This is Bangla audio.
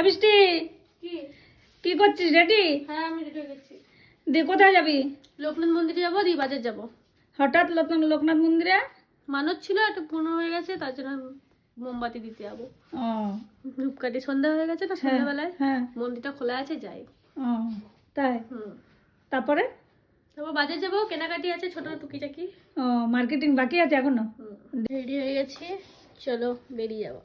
বৃষ্টি কি কি করছিস? রেডি? হ্যাঁ আমি রেডি হয়ে গেছি। দিয়ে কোথায় যাবি? লোকনাথ মন্দিরে যাবো, দিয়ে বাজার যাবো। হঠাৎ লোকনাথ মন্দিরে? মানত ছিল, একটা পূর্ণ হয়ে গেছে, তার জন্য মোমবাতি দিতে যাবো। ও ধূপকাঠি সন্ধ্যা হয়ে গেছে না, সন্ধ্যাবেলায় হ্যাঁ মন্দিরটা খোলা আছে, যাই। ও তাই? তারপর তারপরে বাজার যাবো, কেনাকাটি আছে ছোট টুকিটাকি। ও মার্কেটিং বাকি আছে এখনো? রেডি হয়ে গেছি, চলো বেরিয়ে যাবো।